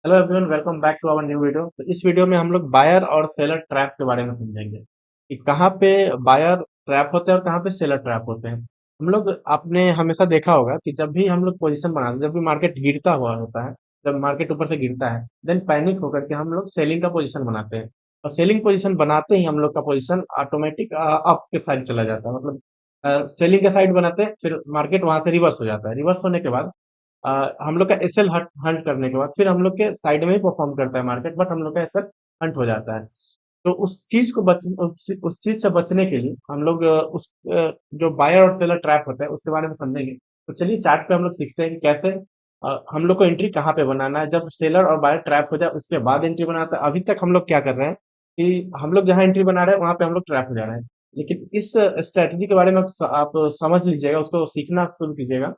Hello everyone, welcome back to our new video. तो इस video में हम लोग बायर और सेलर ट्रैप के बारे में समझेंगे कि कहाँ पे बायर ट्रैप होते हैं और कहाँ पे सेलर ट्रैप होते हैं। हम लोग आपने हमेशा देखा होगा कि जब भी हम लोग पोजीशन बनाते हैं, जब भी मार्केट गिरता हुआ होता है, जब मार्केट ऊपर से गिरता है, देन पैनिक होकर के हम लोग सेलिंग का पोजीशन बनाते हैं। और सेलिंग पोजीशन बनाते ही हम लोग का पोजीशन ऑटोमेटिक अप के साइड चला जाता है। मतलब सेलिंग के साइड बनाते हैं, फिर मार्केट वहां से रिवर्स हो जाता है। रिवर्स होने के बाद हम लोग का एसएल हट हंट करने के बाद फिर हम लोग के साइड में ही परफॉर्म करता है मार्केट, बट हम लोग का एसएल हंट हो जाता है। तो उस चीज से बचने के लिए हम लोग जो बायर और सेलर ट्रैप होता है उसके बारे में समझेंगे। तो चलिए चार्ट पे हम लोग सीखते हैं कि कैसे हम लोग को एंट्री कहाँ पे बनाना है। जब सेलर और बायर ट्रैप हो जाए उसके बाद एंट्री बनाता है। अभी तक हम लोग क्या कर रहे हैं कि हम लोग जहाँ एंट्री बना रहे हैं वहां पे हम लोग ट्रैप हो जा रहे हैं। लेकिन इस स्ट्रेटजी के बारे में आप समझ लीजिएगा, उसको सीखना शुरू कीजिएगा,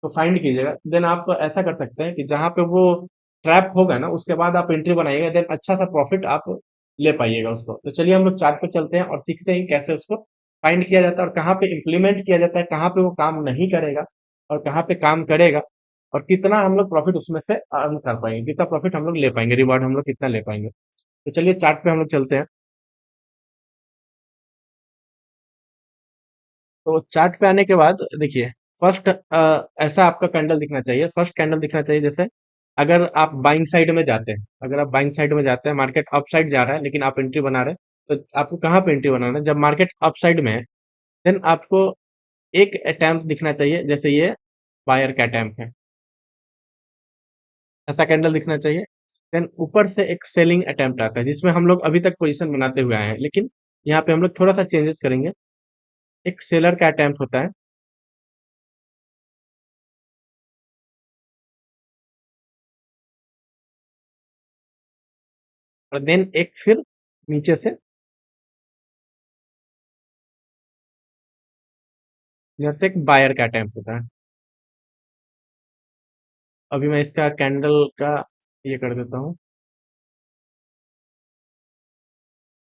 तो फाइंड कीजिएगा। देन आप ऐसा कर सकते हैं कि जहां पे वो ट्रैप होगा ना उसके बाद आप एंट्री बनाइएगा, देन अच्छा सा प्रॉफिट आप ले पाइएगा उसको। तो चलिए हम लोग चार्ट पे चलते हैं और सीखते हैं कि कैसे उसको फाइंड किया जाता है और कहाँ पे इम्प्लीमेंट किया जाता है, कहाँ पे वो काम नहीं करेगा और कहाँ पे काम करेगा, और कितना हम लोग प्रॉफिट उसमें से अर्न कर पाएंगे, कितना प्रॉफिट हम लोग ले पाएंगे, रिवॉर्ड हम लोग कितना ले पाएंगे। तो चलिए चार्ट पे हम लोग चलते हैं। तो चार्ट पे आने के बाद देखिए, फर्स्ट ऐसा आपका कैंडल दिखना चाहिए। फर्स्ट कैंडल दिखना चाहिए जैसे, अगर आप बाइंग साइड में जाते हैं, अगर आप बाइंग साइड में जाते हैं, मार्केट अप साइड जा रहा है लेकिन आप एंट्री बना रहे हैं, तो आपको कहाँ पे एंट्री बनाना है? जब मार्केट अप साइड में है, देन आपको एक अटेम्प्ट दिखना चाहिए, जैसे ये बायर का अटेम्प्ट है, ऐसा कैंडल दिखना चाहिए। देन ऊपर से एक सेलिंग अटेम्प्ट आता है जिसमें हम लोग अभी तक पोजीशन बनाते हुए आए हैं, लेकिन यहाँ पे हम लोग थोड़ा सा चेंजेस करेंगे। एक सेलर का अटेम्प्ट होता है, और देन एक फिर नीचे से जैसे एक बायर का अटेम्प्ट होता है। अभी मैं इसका कैंडल का ये कर देता हूँ।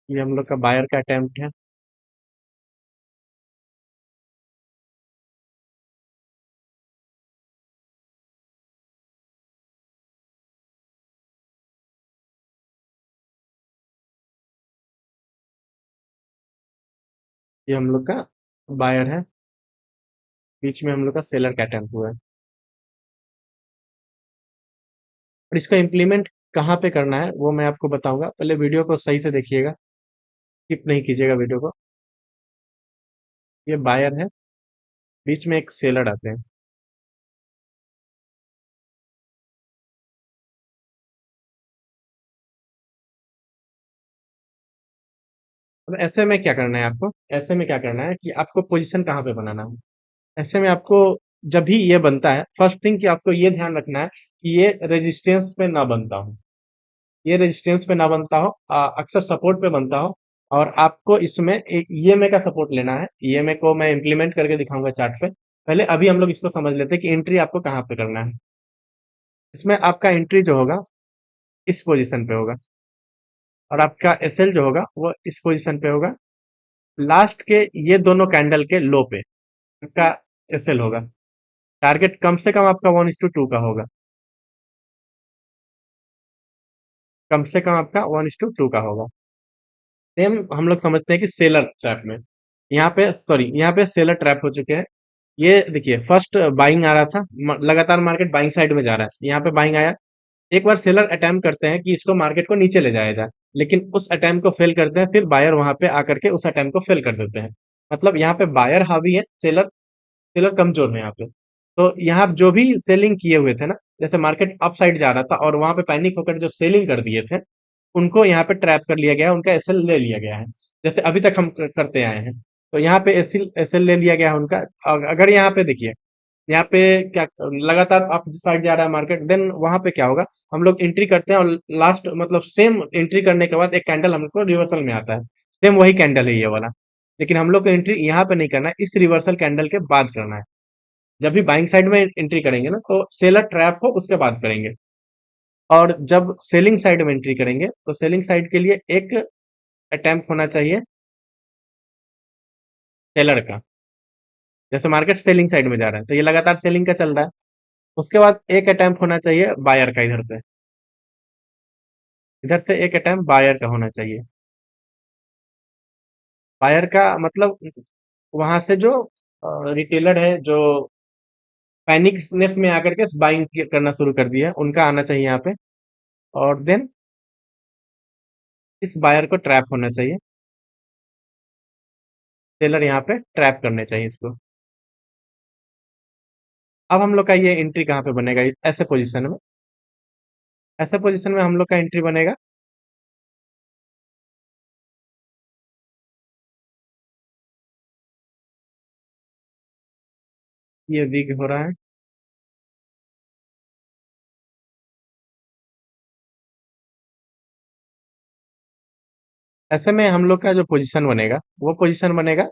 ये हम लोग का बायर का अटेम्प्ट है। ये हम लोग का बायर है, बीच में हम लोग का सेलर का अटेम्प्ट हुआ है। और इसका इम्प्लीमेंट कहाँ पे करना है वो मैं आपको बताऊंगा, पहले वीडियो को सही से देखिएगा, स्किप नहीं कीजिएगा वीडियो को। ये बायर है, बीच में एक सेलर आते हैं। अब ऐसे में क्या करना है आपको, ऐसे में क्या करना है कि आपको पोजीशन कहाँ पे बनाना है। ऐसे में आपको जब भी ये बनता है, फर्स्ट थिंग कि आपको ये ध्यान रखना है कि ये रेजिस्टेंस पे ना बनता हो, ये रेजिस्टेंस पे ना बनता हो, अक्सर सपोर्ट पे बनता हो। और आपको इसमें एक ईएमए का सपोर्ट लेना है। ईएमए को मैं इंप्लीमेंट करके दिखाऊंगा चार्ट पे। पहले अभी हम लोग इसको समझ लेते हैं कि एंट्री आपको कहाँ पे करना है। इसमें आपका एंट्री जो होगा इस पोजीशन पे होगा, और आपका एसएल जो होगा वो इस पोजीशन पे होगा। लास्ट के ये दोनों कैंडल के लो पे आपका एसएल होगा। टारगेट कम से कम आपका 1:2 का होगा, कम से कम आपका 1:2 का होगा। सेम हम लोग समझते हैं कि सेलर ट्रैप में, यहाँ पे सॉरी, यहाँ पे सेलर ट्रैप हो चुके हैं। ये देखिए, फर्स्ट बाइंग आ रहा था, लगातार मार्केट बाइंग साइड में जा रहा है, यहाँ पे बाइंग आया। एक बार सेलर अटेम्प्ट करते हैं कि इसको मार्केट को नीचे ले जाया जाए, लेकिन उस अटेम्प्ट को फेल करते हैं, फिर बायर वहां पे आकर के उस अटेम्प्ट को फेल कर देते हैं। मतलब यहाँ पे बायर हावी है, सेलर सेलर कमजोर है यहाँ पे। तो यहाँ जो भी सेलिंग किए हुए थे ना, जैसे मार्केट अप साइड जा रहा था और वहां पे पैनिक होकर जो सेलिंग कर दिए थे, उनको यहाँ पे ट्रैप कर लिया गया है, उनका एसएल ले लिया गया है, जैसे अभी तक हम करते आए हैं। तो यहाँ पे एसएल एसएल ले लिया गया है उनका। अगर यहाँ पे देखिए, यहाँ पे क्या, लगातार अप साइड जा रहा है मार्केट, देन वहां पे क्या होगा, हम लोग एंट्री करते हैं और लास्ट मतलब सेम एंट्री करने के बाद एक कैंडल हमको रिवर्सल में आता है। सेम वही कैंडल है ये वाला, लेकिन हम लोग को एंट्री यहाँ पे नहीं करना है, इस रिवर्सल कैंडल के बाद करना है। जब भी बाइंग साइड में एंट्री करेंगे ना, तो सेलर ट्रैप हो उसके बाद करेंगे। और जब सेलिंग साइड में एंट्री करेंगे तो सेलिंग साइड के लिए एक अटेम्प्ट होना चाहिए सेलर का। जैसे मार्केट सेलिंग साइड में जा रहा है तो ये लगातार सेलिंग का चल रहा है, उसके बाद एक अटेम्प्ट होना चाहिए बायर का इधर पे। इधर से एक अटेम्प्ट बायर का होना चाहिए। बायर का मतलब वहां से जो रिटेलर है, जो पैनिकनेस में आकर के बाइंग करना शुरू कर दिया, उनका आना चाहिए यहाँ पे। और देन इस बायर को ट्रैप होना चाहिए, सेलर यहाँ पे ट्रैप करने चाहिए इसको। अब हम लोग का ये एंट्री कहाँ पे बनेगा, ऐसे पोजीशन में। ऐसे पोजीशन में हम लोग का एंट्री बनेगा, ये वीक हो रहा है। ऐसे में हम लोग का जो पोजीशन बनेगा, वो पोजीशन बनेगा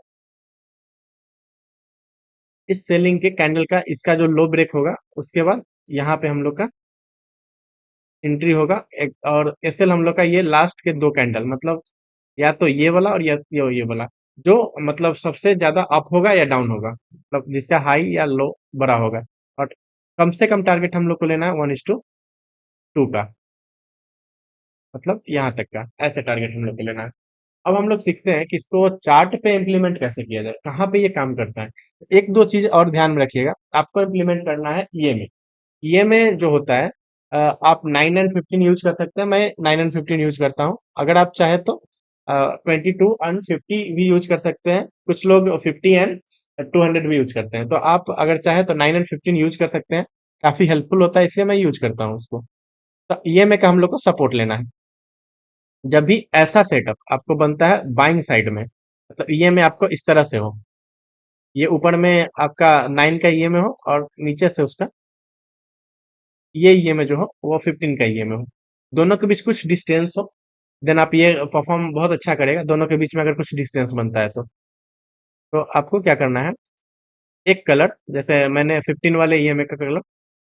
इस सेलिंग के कैंडल का, इसका जो लो ब्रेक होगा उसके बाद यहाँ पे हम लोग का एंट्री होगा। एक और एसएल हम लोग का ये लास्ट के दो कैंडल, मतलब या तो ये वाला और या ये वाला, जो मतलब सबसे ज्यादा अप होगा या डाउन होगा, मतलब जिसका हाई या लो बड़ा होगा। और कम से कम टारगेट हम लोग को लेना है 1:2 का, मतलब यहाँ तक का, ऐसे टारगेट हम लोग को लेना है। अब हम लोग सीखते हैं कि इसको चार्ट पे इम्प्लीमेंट कैसे किया जाए, कहाँ पे ये काम करता है। एक दो चीज और ध्यान में रखिएगा, आपको इम्प्लीमेंट करना है ये में जो होता है, आप 9 एंड 15 यूज कर सकते हैं। मैं 9 एंड 15 यूज करता हूँ। अगर आप चाहे तो 22 एंड 50 भी यूज कर सकते हैं। कुछ लोग 50 एंड 200 भी यूज करते हैं। तो आप अगर चाहे तो 9 एंड 15 यूज कर सकते हैं। काफी हेल्पफुल होता है, इसलिए मैं यूज करता हूँ उसको। तो ये में का हम लोग को सपोर्ट लेना है। जब भी ऐसा सेटअप आपको बनता है बाइंग साइड में, मतलब ये में आपको इस तरह से हो, ये ऊपर में आपका 9 का ये में हो और नीचे से उसका ये में जो हो वो 15 का ये में हो, दोनों के बीच कुछ डिस्टेंस हो, देन आप ये परफॉर्म बहुत अच्छा करेगा। दोनों के बीच में अगर कुछ डिस्टेंस बनता है तो आपको क्या करना है, एक कलर, जैसे मैंने 15 वाले ईएमए का कलर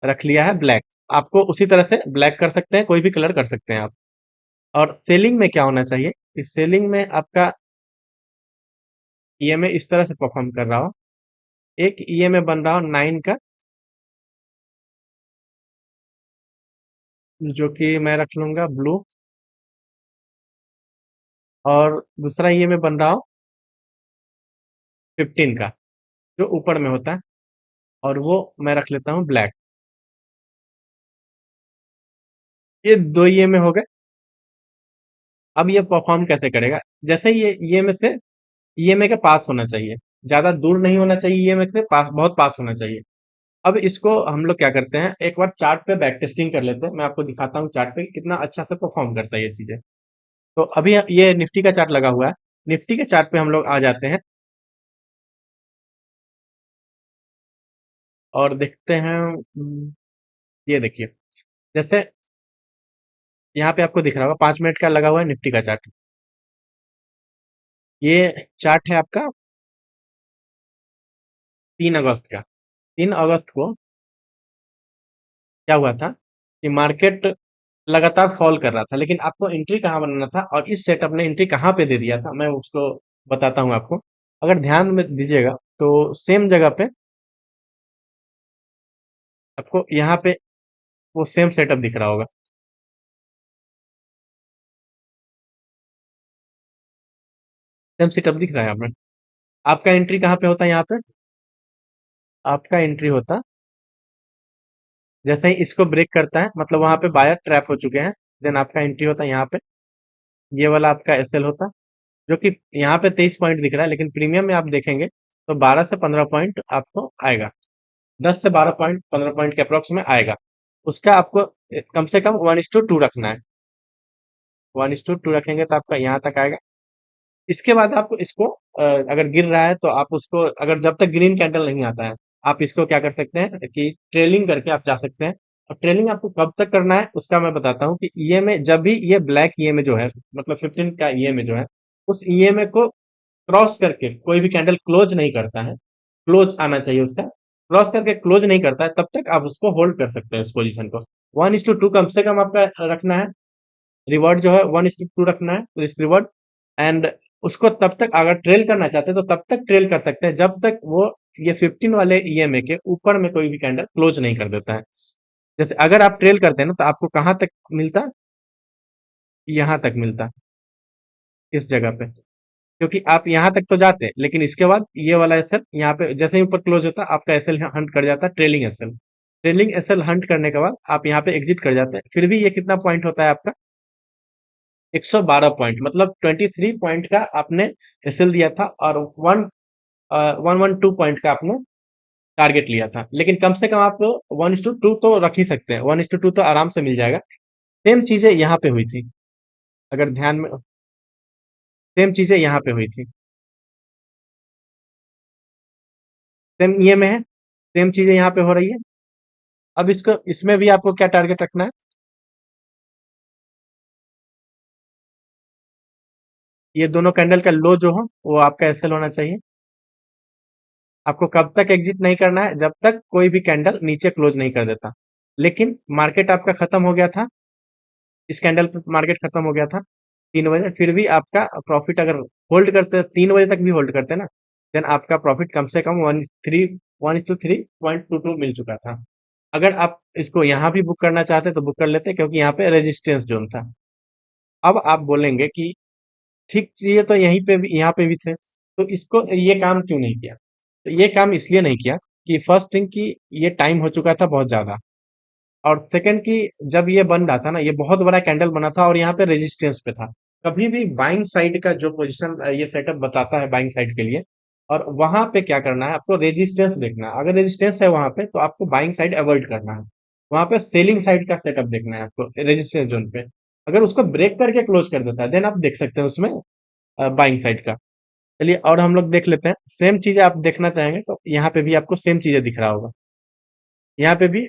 रख लिया है ब्लैक, आपको उसी तरह से ब्लैक कर सकते हैं, कोई भी कलर कर सकते हैं आप। और सेलिंग में क्या होना चाहिए, इस सेलिंग में आपका ईएमए इस तरह से परफॉर्म कर रहा हो, एक ईएमए बन रहा हो 9 का, जो कि मैं रख लूंगा ब्लू, और दूसरा ईएमए बन रहा हो 15 का, जो ऊपर में होता है, और वो मैं रख लेता हूँ ब्लैक। ये दो ईएमए हो गए। अब ये परफॉर्म कैसे करेगा, जैसे ये ईएमए से ईएमए के पास होना चाहिए, ज्यादा दूर नहीं होना चाहिए, ईएमए के पास, बहुत पास होना चाहिए। अब इसको हम लोग क्या करते हैं, एक बार चार्ट पे बैक टेस्टिंग कर लेते हैं। मैं आपको दिखाता हूँ चार्ट पे कितना अच्छा से परफॉर्म करता है ये चीजें। तो अभी ये निफ्टी का चार्ट लगा हुआ है, निफ्टी के चार्ट पे हम लोग आ जाते हैं और देखते हैं। ये देखिए, जैसे यहाँ पे आपको दिख रहा होगा 5 मिनट का लगा हुआ है निफ्टी का चार्ट। ये चार्ट है आपका 3 अगस्त का। 3 अगस्त को क्या हुआ था कि मार्केट लगातार फॉल कर रहा था, लेकिन आपको एंट्री कहाँ बनाना था और इस सेटअप ने एंट्री कहाँ पे दे दिया था, मैं उसको बताता हूँ आपको। अगर ध्यान में दीजिएगा तो सेम जगह पे आपको यहाँ पे वो सेम सेटअप दिख रहा होगा। सेम सेटअप दिख रहा है यहाँ पे। आपका एंट्री कहाँ पे होता है, यहाँ पे आपका एंट्री होता, जैसे ही इसको ब्रेक करता है, मतलब वहां पे बायर ट्रैप हो चुके हैं, देन आपका एंट्री होता है यहाँ पे। ये वाला आपका एसएल होता, जो कि यहाँ पे 23 पॉइंट दिख रहा है, लेकिन प्रीमियम में आप देखेंगे तो 12 से 15 पॉइंट आपको आएगा। 10 से 12 पॉइंट, 15 पॉइंट के अप्रोक्स में आएगा। उसका आपको कम से कम 1:2 रखना है। 1:2 रखेंगे तो आपका यहाँ तक आएगा। इसके बाद आप इसको अगर गिर रहा है तो आप उसको, अगर जब तक ग्रीन कैंडल नहीं आता है, आप इसको क्या कर सकते हैं कि ट्रेलिंग करके आप जा सकते हैं। और ट्रेलिंग आपको कब तक करना है उसका मैं बताता हूँ कि ईएमए, जब भी ये ब्लैक ईएमए जो है, मतलब 15 का ईएमए जो है, उस ईएमए को क्रॉस करके कोई भी कैंडल क्लोज नहीं करता है, क्लोज आना चाहिए उसका, क्रॉस करके क्लोज नहीं करता है, तब तक आप उसको होल्ड कर सकते हैं उस पोजीशन को। 1:2 कम से कम आपका रखना है। रिवॉर्ड जो है 1:2 रखना है, रिस्क रिवॉर्ड। एंड उसको तब तक अगर ट्रेल करना चाहते हैं तो तब तक ट्रेल कर सकते हैं, जब तक वो ये 15 वाले ईएमए के ऊपर में कोई भी कैंडल क्लोज नहीं कर देता है। जैसे अगर आप ट्रेल करते हैं ना, तो आपको कहां तक मिलता है, यहाँ तक मिलता, इस जगह पे। क्योंकि आप यहाँ तक तो जाते, लेकिन इसके बाद ये वाला एसएल यहाँ पे जैसे ही ऊपर क्लोज होता, आपका एसएल हंट कर जाता, trailing SL. Trailing SL hunt करने के बाद आप यहाँ पे एग्जिट कर जाते हैं। फिर भी ये कितना पॉइंट होता है आपका? 112 पॉइंट, मतलब 23 पॉइंट का आपने एसएल दिया था, और 112 पॉइंट का आपने टारगेट लिया था। लेकिन कम से कम आप 1:2 तो रख ही सकते हैं, 1:2 तो आराम से मिल जाएगा। सेम चीजें यहाँ पे हुई थी, अगर ध्यान में, सेम चीजें यहाँ पे हुई थी, सेम ये में है, सेम चीजें यहाँ पे हो रही है। अब इसको, इसमें भी आपको क्या टारगेट रखना है? ये दोनों कैंडल का लो जो हो वो आपका एसएल होना चाहिए। आपको कब तक एग्जिट नहीं करना है? जब तक कोई भी कैंडल नीचे क्लोज नहीं कर देता। लेकिन मार्केट आपका खत्म हो गया था, इस कैंडल पे मार्केट खत्म हो गया था 3 बजे, फिर भी आपका प्रॉफिट अगर होल्ड करते, 3 बजे तक भी होल्ड करते ना, देन आपका प्रॉफिट कम से कम 1:3.22 मिल चुका था। अगर आप इसको यहाँ भी बुक करना चाहते तो बुक कर लेते, क्योंकि यहाँ पे रेजिस्टेंस जोन था। अब आप बोलेंगे कि ठीक, ये तो यहीं पे भी, यहाँ पे भी थे, तो इसको ये काम क्यों नहीं किया? तो ये काम इसलिए नहीं किया कि फर्स्ट थिंग कि ये टाइम हो चुका था बहुत ज्यादा, और सेकंड कि जब ये बन रहा था ना, ये बहुत बड़ा कैंडल बना था और यहाँ पे रेजिस्टेंस पे था। कभी भी बाइंग साइड का जो पोजीशन ये सेटअप बताता है बाइंग साइड के लिए, और वहां पे क्या करना है, आपको रेजिस्टेंस देखना है। अगर रेजिस्टेंस है वहां पे, तो आपको बाइंग साइड अवॉइड करना है। वहां पे सेलिंग साइड का सेटअप देखना है आपको रेजिस्टेंस जोन पे। अगर उसको ब्रेक करके क्लोज कर देता है, देन आप देख सकते हैं उसमें बाइंग साइड का। चलिए और हम लोग देख लेते हैं, सेम चीजें आप देखना चाहेंगे तो यहाँ पे भी आपको सेम चीजें दिख रहा होगा। यहाँ पे भी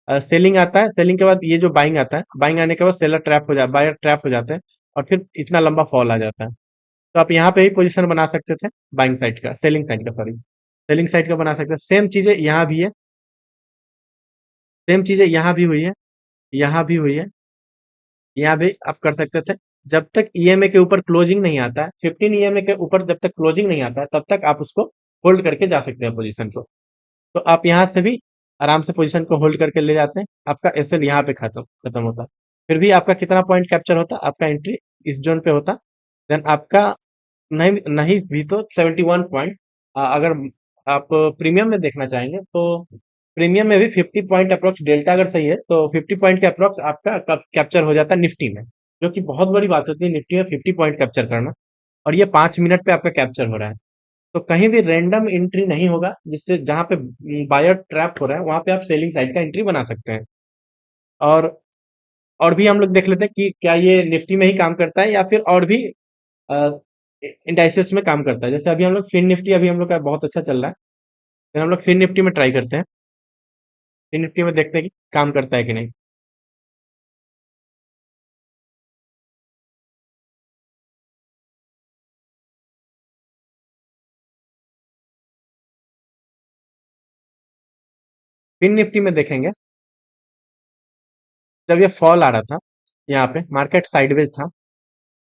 सेलिंग आता है, सेलिंग के बाद ये जो बाइंग आता है, बाइंग आने के बाद सेलर ट्रैप हो जाता, बायर ट्रैप हो जाते हैं, और फिर इतना लंबा फॉल आ जाता है। तो आप यहाँ पे ही पोजीशन बना सकते थे, बाइंग साइड का, सेलिंग साइड का, सॉरी, सेलिंग साइड का बना सकते हैं। सेम चीजें यहाँ भी है, सेम चीजें यहाँ भी हुई है, यहाँ भी हुई है, यहाँ भी आप कर सकते थे। जब तक ईएमए के ऊपर क्लोजिंग नहीं आता है, 15 ईएमए के ऊपर जब तक क्लोजिंग नहीं आता है, तब तक आप उसको होल्ड करके जा सकते हैं पोजीशन को। तो आप यहाँ से भी आराम से पोजीशन को होल्ड करके ले जाते हैं, आपका एसएल यहाँ पे खत्म खत्म होता। फिर भी आपका कितना पॉइंट कैप्चर होता? आपका एंट्री इस जोन पे होता, देन आपका नहीं नहीं भी तो 71 पॉइंट। अगर आप प्रीमियम में देखना चाहेंगे तो प्रीमियम में भी 50 पॉइंट अप्रोक्स, डेल्टा अगर सही है तो 50 पॉइंट के अप्रोक्स आपका कैप्चर हो जाता है निफ्टी में, जो कि बहुत बड़ी बात होती है निफ्टी में 50 पॉइंट कैप्चर करना। और ये 5 मिनट पे आपका कैप्चर हो रहा है। तो कहीं भी रैंडम एंट्री नहीं होगा, जिससे जहां पे बायर ट्रैप हो रहा है वहां पे आप सेलिंग साइड का एंट्री बना सकते हैं। और और भी हम लोग देख लेते हैं कि क्या ये निफ्टी में ही काम करता है या फिर और भी इंडाइसेस में काम करता है। जैसे अभी हम लोग फिन निफ्टी, अभी हम लोग का बहुत अच्छा चल रहा है, फिर हम लोग फिन निफ्टी में ट्राई करते हैं, फिन निफ्टी में देखते हैं कि काम करता है कि नहीं। फिन निफ्टी में देखेंगे, जब ये फॉल आ रहा था, यहाँ पे मार्केट साइडवेज था,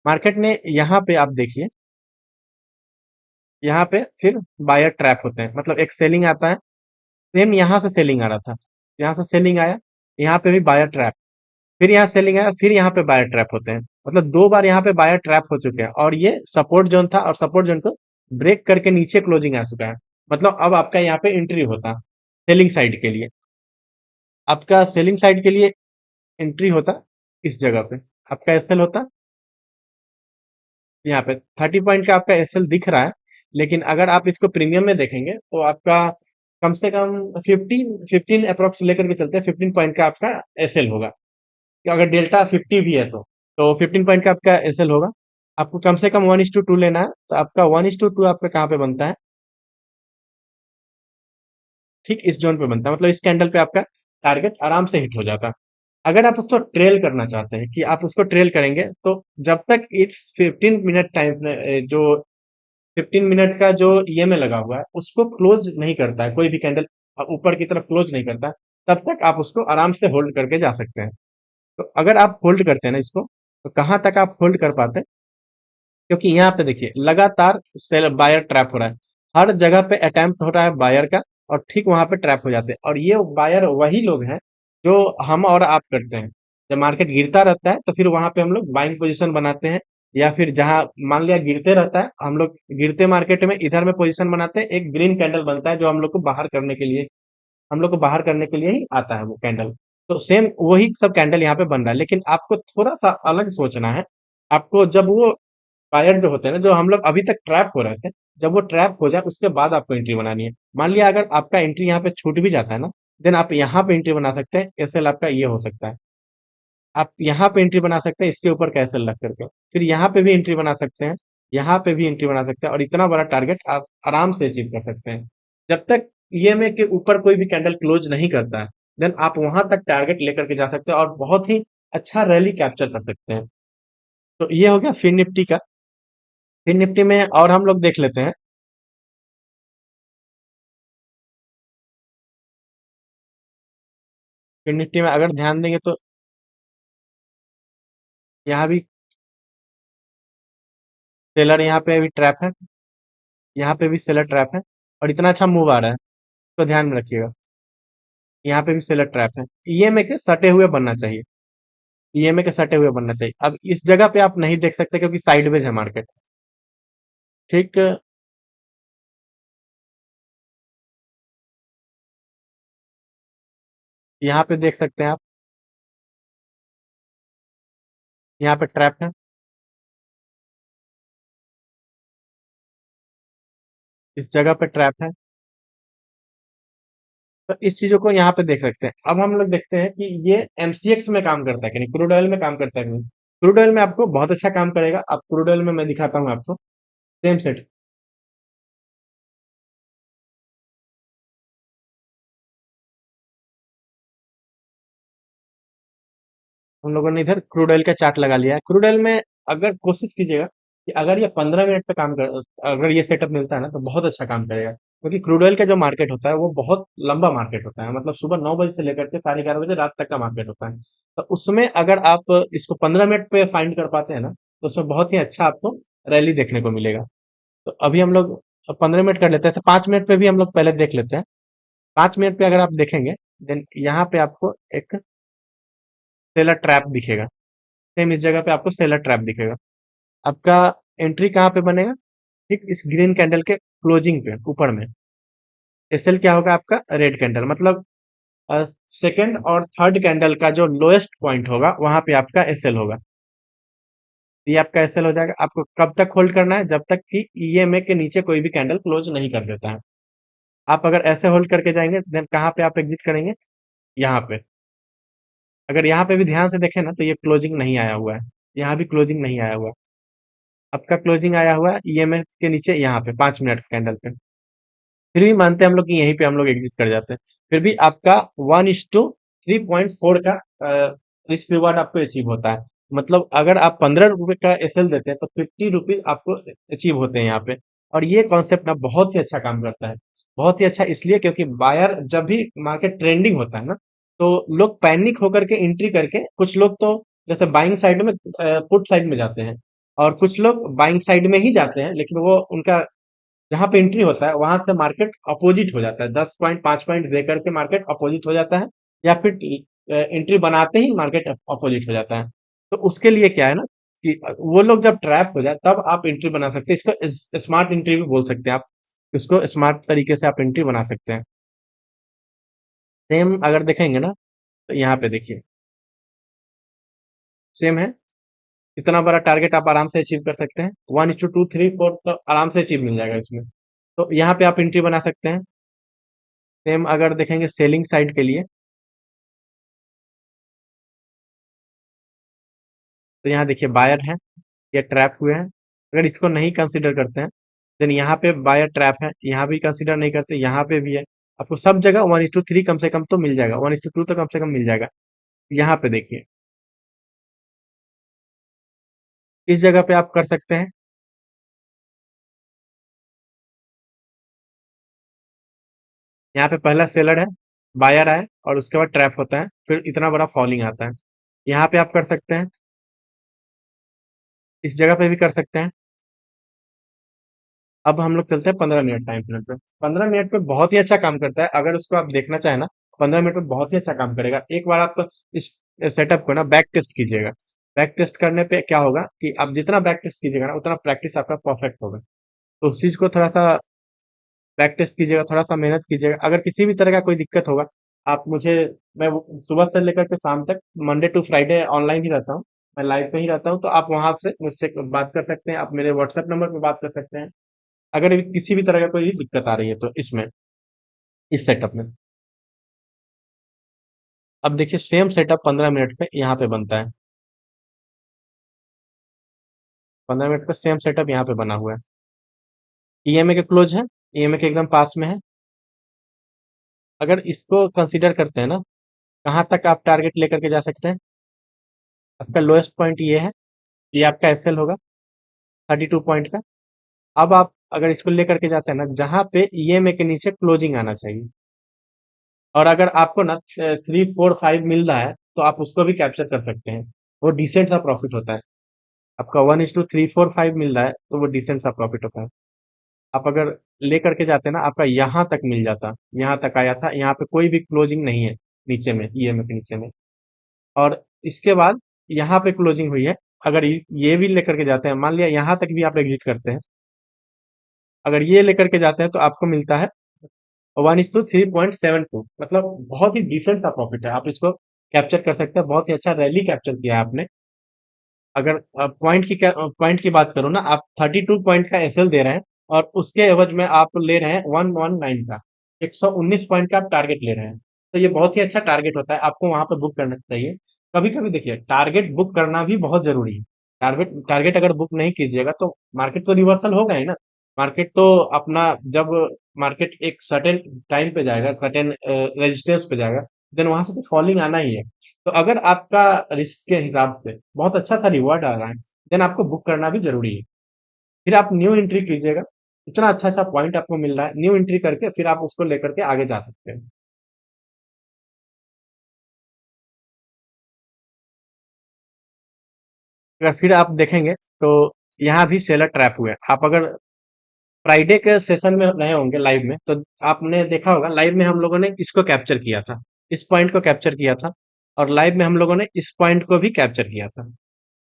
मार्केट ने यहाँ पे आप देखिए, यहाँ पे फिर बायर ट्रैप होते हैं, मतलब एक सेलिंग आता है, सेम यहाँ से सेलिंग आ रहा था, यहाँ से सेलिंग आया, यहाँ पे भी बायर ट्रैप, फिर यहाँ सेलिंग आया, फिर यहाँ पे बायर ट्रैप होते हैं। मतलब 2 बार यहाँ पे बायर ट्रैप हो चुके हैं, और ये सपोर्ट जोन था, और सपोर्ट जोन को ब्रेक करके नीचे क्लोजिंग आ चुका है। मतलब अब आपका यहाँ पे एंट्री होता सेलिंग साइड के लिए, आपका सेलिंग साइड के लिए एंट्री होता इस जगह पे, आपका एसएल होता यहाँ पे 30 पॉइंट का आपका एसएल दिख रहा है। लेकिन अगर आप इसको प्रीमियम में देखेंगे तो आपका कम से कम 15 अप्रोक्स लेकर के चलते हैं, 15 पॉइंट का आपका एसएल होगा। कि अगर डेल्टा 50 भी है तो 15 पॉइंट का आपका एसएल होगा। आपको कम से कम 1:2 लेना है, तो आपका 1:2 आपका कहाँ पे बनता है? ठीक इस जोन पे बनता है, मतलब इस कैंडल पे आपका टारगेट आराम से हिट हो जाता है। अगर आप उसको ट्रेल करना चाहते हैं कि आप उसको ट्रेल करेंगे, तो जब तक इट्स 15 मिनट टाइम, जो 15 मिनट का जो ईएमए लगा हुआ है उसको क्लोज नहीं करता है, कोई भी कैंडल ऊपर की तरफ क्लोज नहीं करता है, तब तक आप उसको आराम से होल्ड करके जा सकते हैं। तो अगर आप होल्ड करते हैं ना इसको, तो कहाँ तक आप होल्ड कर पाते हैं? क्योंकि यहाँ पे देखिए लगातार सेल बायर ट्रैप हो रहा है, हर जगह पे अटेम्प्ट हो रहा है बायर का, और ठीक वहां पे ट्रैप हो जाते हैं। और ये बायर वही लोग हैं जो हम और आप करते हैं। जब मार्केट गिरता रहता है तो फिर वहां पे हम लोग बाइंग पोजीशन बनाते हैं, या फिर जहां मान लिया गिरते रहता है, हम लोग गिरते मार्केट में इधर में पोजीशन बनाते हैं, एक ग्रीन कैंडल बनता है जो हम लोग को बाहर करने के लिए, हम लोग को बाहर करने के लिए ही आता है वो कैंडल। तो सेम वही सब कैंडल यहाँ पे बन रहा है, लेकिन आपको थोड़ा सा अलग सोचना है। आपको जब वो बायर जो होते हैं ना, जो हम लोग अभी तक ट्रैप हो रहे थे, जब वो ट्रैप हो जाए उसके बाद आपको एंट्री बनानी है। मान लिया अगर आपका एंट्री यहाँ पे छूट भी जाता है ना, देन आप यहाँ पे एंट्री बना सकते हैं। एसएल आपका ये हो सकता है, आप यहाँ पे एंट्री बना सकते हैं इसके ऊपर कैसल रख करके, फिर यहाँ पे भी एंट्री बना सकते हैं, यहाँ पे भी एंट्री बना सकते हैं, और इतना बड़ा टारगेट आप आराम से अचीव कर सकते हैं। जब तक ईएमए के ऊपर कोई भी कैंडल क्लोज नहीं करता है, देन आप वहां तक टारगेट लेकर के जा सकते हैं और बहुत ही अच्छा रैली कैप्चर कर सकते हैं। तो ये हो गया फिन निफ्टी का। फिन निफ्टी में और हम लोग देख लेते हैं। फिन निफ्टी में अगर ध्यान देंगे तो यहाँ भी सेलर, यहाँ पे भी ट्रैप है, यहाँ पे भी सेलर ट्रैप है, और इतना अच्छा मूव आ रहा है, तो ध्यान में रखिएगा। यहाँ पे भी सेलर ट्रैप है। ईएमए के सटे हुए बनना चाहिए, ईएमए के सटे हुए बनना चाहिए। अब इस जगह पे आप नहीं देख सकते क्योंकि साइडवेज है मार्केट। ठीक, यहाँ पे देख सकते हैं आप, यहाँ पे ट्रैप है, इस जगह पे ट्रैप है। तो इस चीजों को यहाँ पे देख सकते हैं। अब हम लोग देखते हैं कि ये एमसीएक्स में काम करता है कि नहीं, क्रूड ऑयल में काम करता है कि नहीं। क्रूड ऑयल में आपको बहुत अच्छा काम करेगा। अब क्रूड ऑयल में मैं दिखाता हूँ आपको, सेम सेट। हम लोगों ने इधर क्रूड ऑयल का चार्ट लगा लिया है। क्रूड ऑयल में अगर कोशिश कीजिएगा कि अगर ये 15 मिनट पे काम कर, अगर ये सेटअप मिलता है ना, तो बहुत अच्छा काम करेगा, क्योंकि क्रूड ऑयल का जो मार्केट होता है वो बहुत लंबा मार्केट होता है। मतलब सुबह 9 बजे से लेकर के 11:30 बजे रात तक का मार्केट होता है। तो उसमें अगर आप इसको 15 मिनट पे फाइंड कर पाते हैं ना, तो उसमें बहुत ही अच्छा आपको रैली देखने को मिलेगा। तो अभी हम लोग 15 मिनट कर लेते हैं, तो 5 मिनट पे भी हम लोग पहले देख लेते हैं। 5 मिनट पे अगर आप देखेंगे, देन यहाँ पे आपको एक सेलर ट्रैप दिखेगा। सेम इस जगह पे आपको सेलर ट्रैप दिखेगा। आपका एंट्री कहाँ पे बनेगा? ठीक इस ग्रीन कैंडल के क्लोजिंग पे ऊपर में। एसएल क्या होगा आपका? रेड कैंडल, मतलब सेकंड और थर्ड कैंडल का जो लोएस्ट पॉइंट होगा वहां पे आपका एसएल होगा। ये आपका एसएल हो जाएगा। आपको कब तक होल्ड करना है? जब तक कि ईएमए के नीचे कोई भी कैंडल क्लोज नहीं कर देता है। आप अगर ऐसे होल्ड करके जाएंगे, देन कहाँ पे आप एग्जिट करेंगे? यहाँ पे। अगर यहाँ पे भी ध्यान से देखें ना, तो ये क्लोजिंग नहीं आया हुआ है, यहाँ भी क्लोजिंग नहीं आया हुआ है। आपका क्लोजिंग आया हुआ है ईएमए के नीचे, यहाँ पे 5 मिनट कैंडल पे। फिर भी मानते हैं हम लोग कि यहीं पे हम लोग एग्जिट कर जाते हैं। फिर भी आपका 1:3.4 का रिस्क रिवार्ड आपको अचीव होता है। मतलब अगर आप 15 रुपए का एसएल देते हैं, तो 50 रुपीज आपको अचीव होते हैं यहाँ पे। और ये कॉन्सेप्ट ना बहुत ही अच्छा काम करता है। बहुत ही अच्छा इसलिए क्योंकि बायर जब भी मार्केट ट्रेंडिंग होता है ना, तो लोग पैनिक होकर के एंट्री करके, कुछ लोग तो जैसे बाइंग साइड में, पुट साइड में जाते हैं, और कुछ लोग बाइंग साइड में ही जाते हैं, लेकिन वो उनका जहां पे एंट्री होता है वहां से मार्केट अपोजिट हो जाता है। 10 पॉइंट 5 पॉइंट दे करके मार्केट अपोजिट हो जाता है, या फिर एंट्री बनाते ही मार्केट अपोजिट हो जाता है। तो उसके लिए क्या है ना, कि वो लोग जब ट्रैप हो जाए तब आप एंट्री बना सकते हैं। इसको स्मार्ट एंट्री भी बोल सकते हैं आप। इसको स्मार्ट तरीके से आप एंट्री बना सकते हैं। सेम अगर देखेंगे ना, तो यहाँ पे देखिए, सेम है। इतना बड़ा टारगेट आप आराम से अचीव कर सकते हैं। 1:2 3 4 तो आराम से अचीव मिल जाएगा इसमें। तो यहाँ पे आप एंट्री बना सकते हैं। सेम अगर देखेंगे सेलिंग साइड के लिए, तो यहाँ देखिए बायर है, ये ट्रैप हुए हैं। अगर इसको नहीं कंसीडर करते हैं, देन यहाँ पे बायर ट्रैप है, यहाँ भी कंसीडर नहीं करते, यहाँ पे भी है। आपको सब जगह 1:3 कम से कम तो मिल जाएगा, 1:2 तो कम से कम मिल जाएगा। यहाँ पे देखिए, इस जगह पे आप कर सकते हैं। यहाँ पे पहला सेलर है, बायर आए, और उसके बाद ट्रैप होता है, फिर इतना बड़ा फॉलिंग आता है। यहाँ पे आप कर सकते हैं, इस जगह पे भी कर सकते हैं। अब हम लोग चलते हैं 15 मिनट टाइम पीरियड पे। 15 मिनट पे बहुत ही अच्छा काम करता है। अगर उसको आप देखना चाहें ना, 15 मिनट में बहुत ही अच्छा काम करेगा। एक बार आप सेटअप को ना बैक टेस्ट कीजिएगा। बैक टेस्ट करने पे क्या होगा कि आप जितना बैक टेस्ट कीजिएगा ना उतना प्रैक्टिस आपका परफेक्ट होगा। तो उस चीज को थोड़ा सा बैक टेस्ट कीजिएगा, थोड़ा सा मेहनत कीजिएगा। अगर किसी भी तरह का कोई दिक्कत होगा, आप मुझे मैं सुबह से लेकर के शाम तक, मंडे टू फ्राइडे ऑनलाइन ही रहता हूँ, मैं लाइव पे ही रहता हूँ। तो आप वहां से मुझसे बात कर सकते हैं, आप मेरे व्हाट्सएप नंबर पे बात कर सकते हैं अगर भी किसी भी तरह का कोई दिक्कत आ रही है तो इसमें, इस सेटअप में। अब देखिए सेम सेटअप 15 मिनट पे यहाँ पे बनता है। 15 मिनट पे सेम सेटअप यहाँ पे बना हुआ है। ईएमए के क्लोज है, ईएमए के एकदम पास में है। अगर इसको कंसीडर करते हैं ना, कहाँ तक आप टारगेट लेकर के जा सकते हैं? आपका लोएस्ट पॉइंट ये है, ये आपका एसएल होगा 32 पॉइंट का। अब आप अगर इसको लेकर के जाते हैं ना, जहां पे ईएमए के नीचे क्लोजिंग आना चाहिए, और अगर आपको ना 3 4 5 मिल रहा है तो आप उसको भी कैप्चर कर सकते हैं। वो डिसेंट सा प्रॉफिट होता है। आपका 1:3 4 5 मिल रहा है तो वो डिसेंट सा प्रॉफिट होता है। आप अगर ले करके जाते ना, आपका यहाँ तक मिल जाता, यहाँ तक आया था, यहाँ पे कोई भी क्लोजिंग नहीं है नीचे में, ईएमए के नीचे में। और इसके बाद यहाँ पे क्लोजिंग हुई है। अगर ये भी लेकर के जाते हैं, मान लिया यहाँ तक भी आप एग्जिट करते हैं, अगर ये लेकर के जाते हैं तो आपको मिलता है 1:3.72, मतलब बहुत ही डिसेंट सा प्रॉफिट है। आप इसको कैप्चर कर सकते हैं। बहुत ही अच्छा रैली कैप्चर किया है आपने। अगर पॉइंट की बात करूँ ना, आप 32 पॉइंट का एसएल दे रहे हैं, और उसके एवज में आप ले रहे हैं 119 का, 119 पॉइंट का आप टारगेट ले रहे हैं। तो ये बहुत ही अच्छा टारगेट होता है, आपको वहां पे बुक करना चाहिए। कभी कभी देखिए टारगेट बुक करना भी बहुत जरूरी है। टारगेट टारगेट अगर बुक नहीं कीजिएगा तो मार्केट तो रिवर्सल होगा ही ना। मार्केट तो अपना, जब मार्केट एक सर्टेन टाइम पे जाएगा, सर्टेन रेजिस्टेंस पे जाएगा, देन वहां से तो फॉलिंग आना ही है। तो अगर आपका रिस्क के हिसाब से बहुत अच्छा सा रिवॉर्ड आ रहा है, देन आपको बुक करना भी जरूरी है। फिर आप न्यू एंट्री कीजिएगा। इतना अच्छा अच्छा पॉइंट आपको मिल रहा है, न्यू एंट्री करके फिर आप उसको लेकर के आगे जा सकते हैं। अगर फिर आप देखेंगे तो यहाँ भी सेलर ट्रैप हुए। आप अगर फ्राइडे के सेशन में रहे होंगे लाइव में, तो आपने देखा होगा लाइव में हम लोगों ने इसको कैप्चर किया था, इस पॉइंट को कैप्चर किया था। और लाइव में हम लोगों ने इस पॉइंट को भी कैप्चर किया था।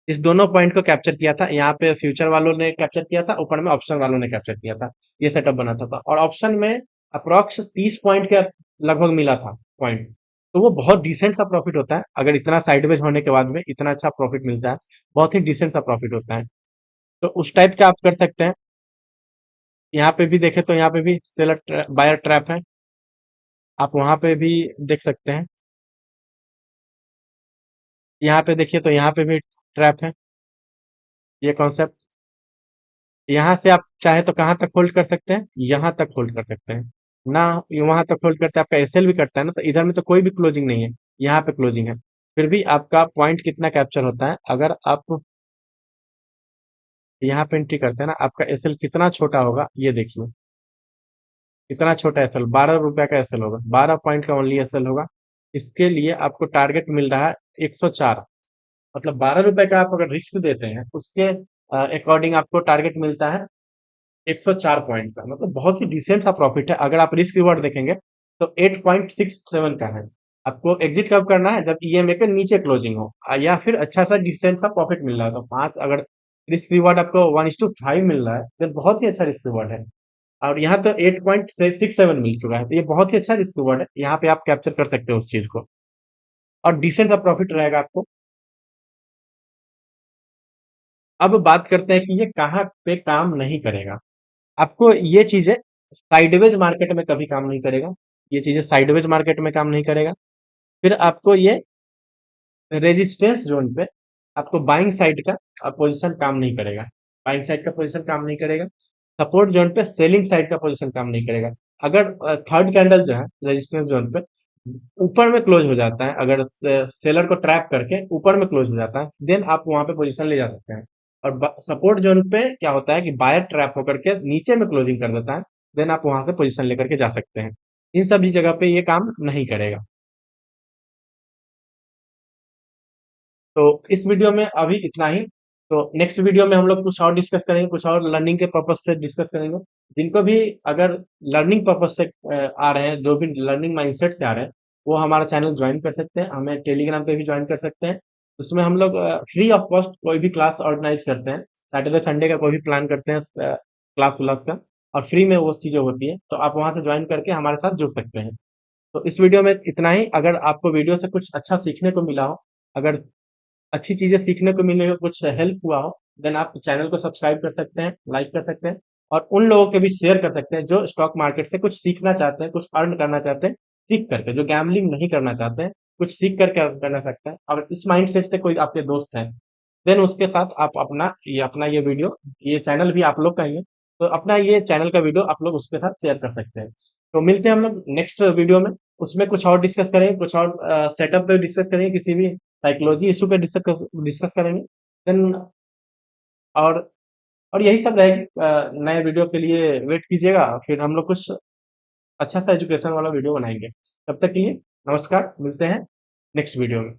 इस दोनों पॉइंट को कैप्चर किया था। यहाँ पे फ्यूचर वालों ने कैप्चर किया था, ऊपर में ऑप्शन वालों ने कैप्चर किया था। ये सेटअप बना था। और ऑप्शन में अप्रोक्स 30 पॉइंट के लगभग मिला था पॉइंट। तो वो बहुत डिसेंट सा प्रॉफिट होता है। अगर इतना साइडवेज होने के बाद में इतना अच्छा प्रॉफिट मिलता है, बहुत ही डिसेंट सा प्रॉफिट होता है। तो उस टाइप का आप कर सकते हैं। यहाँ पे भी देखें तो यहाँ पे भी सेलर बायर ट्रैप है, आप वहां पे भी देख सकते हैं। यहाँ पे देखिए तो यहाँ पे भी ट्रैप है, ये कॉन्सेप्ट। यहाँ से आप चाहे तो कहाँ तक होल्ड कर सकते हैं, यहाँ तक होल्ड कर सकते हैं ना। वहां तक होल्ड करते हैं, आपका एसएल भी करता है ना, तो इधर में तो कोई भी क्लोजिंग नहीं है, यहाँ पे क्लोजिंग है। फिर भी आपका पॉइंट कितना कैप्चर होता है, अगर आप यहाँ पे एंट्री करते हैं ना, आपका एसएल कितना छोटा होगा ये देखिए। इतना छोटा एसएल, 12 रुपए का एसएल होगा, 12 पॉइंट का ओनली एसएल होगा। इसके लिए आपको टारगेट मिल रहा है 104। मतलब 12 रुपए का आप अगर रिस्क देते हैं, उसके अकॉर्डिंग आपको टारगेट मिलता है 104 पॉइंट का। मतलब बहुत ही डिसेंट सा प्रॉफिट है। अगर आप रिस्क रिवॉर्ड देखेंगे तो 8.67 का है। आपको एग्जिट कब करना है, जब ईएमए के नीचे क्लोजिंग हो, या फिर अच्छा सा डिसेंट सा प्रॉफिट मिल रहा है। तो 5, अगर रिस्क रिवॉर्ड आपको 1:5 मिल रहा है, तो बहुत ही अच्छा रिस्क रिवॉर्ड है। और यहाँ तो 8.67 मिल चुका है, तो ये बहुत ही अच्छा रिस्क रिवॉर्ड है। यहाँ पे आप कैप्चर कर सकते हो उस चीज को, और डिसेंट सा प्रॉफिट रहेगा आपको। अब बात करते हैं कि ये कहाँ पे काम नहीं करेगा। आपको ये चीजें साइडवेज मार्केट में कभी काम नहीं करेगा। ये चीजें साइडवेज मार्केट में काम नहीं करेगा। फिर आपको ये रेजिस्टेंस जोन पे आपको बाइंग साइड का पोजीशन काम नहीं करेगा। बाइंग साइड का पोजीशन काम नहीं करेगा। सपोर्ट जोन पे सेलिंग साइड का पोजीशन काम नहीं करेगा। अगर थर्ड कैंडल जो है रेजिस्टेंस जोन पे ऊपर में क्लोज हो जाता है, अगर सेलर को ट्रैप करके ऊपर में क्लोज हो जाता है, देन आप वहां पे पोजीशन ले जा सकते हैं। और सपोर्ट जोन पे क्या होता है कि बायर ट्रैप होकर के नीचे में क्लोजिंग कर देता है, देन आप वहां से पोजीशन लेकर के जा सकते हैं। इन सभी जगह पे ये काम नहीं करेगा। तो इस वीडियो में अभी इतना ही। तो नेक्स्ट वीडियो में हम लोग कुछ और डिस्कस करेंगे, कुछ और लर्निंग के पर्पज से डिस्कस करेंगे। जिनको भी अगर लर्निंग पर्पज से आ रहे हैं, जो भी लर्निंग माइंडसेट से आ रहे हैं, वो हमारा चैनल ज्वाइन कर सकते हैं, हमें टेलीग्राम पे भी ज्वाइन कर सकते हैं। उसमें हम लोग फ्री ऑफ कॉस्ट कोई भी क्लास ऑर्गेनाइज करते हैं, सैटरडे संडे का कोई भी प्लान करते हैं क्लास व्लास का, और फ्री में वो चीजें होती है, तो आप वहां से ज्वाइन करके हमारे साथ जुड़ सकते हैं। तो इस वीडियो में इतना ही। अगर आपको वीडियो से कुछ अच्छा सीखने को मिला हो, अगर अच्छी चीजें सीखने को मिले हो, कुछ हेल्प हुआ हो, देन आप चैनल को सब्सक्राइब कर सकते हैं, लाइक कर सकते हैं, और उन लोगों के भी शेयर कर सकते हैं जो स्टॉक मार्केट से कुछ सीखना चाहते हैं, कुछ अर्न करना चाहते हैं, सीख करके, जो गैम्बलिंग नहीं करना चाहते हैं, कुछ सीख करके अर्न करना सकते हैं। और इस माइंडसेट से कोई आपके दोस्त हैं, देन उसके साथ आप अपना ये वीडियो, ये चैनल भी आप लोग का ही है, तो अपना ये चैनल का वीडियो आप लोग उसके साथ शेयर कर सकते हैं। तो मिलते हैं हम लोग नेक्स्ट वीडियो में, उसमें कुछ और डिस्कस करेंगे, कुछ और सेटअप पे डिस्कस करेंगे, किसी भी साइकोलॉजी इशू पे डिस्कस करेंगे। देन और और यही सब रहेगी। नए वीडियो के लिए वेट कीजिएगा, फिर हम लोग कुछ अच्छा सा एजुकेशन वाला वीडियो बनाएंगे। तब तक के लिए नमस्कार, मिलते हैं नेक्स्ट वीडियो में।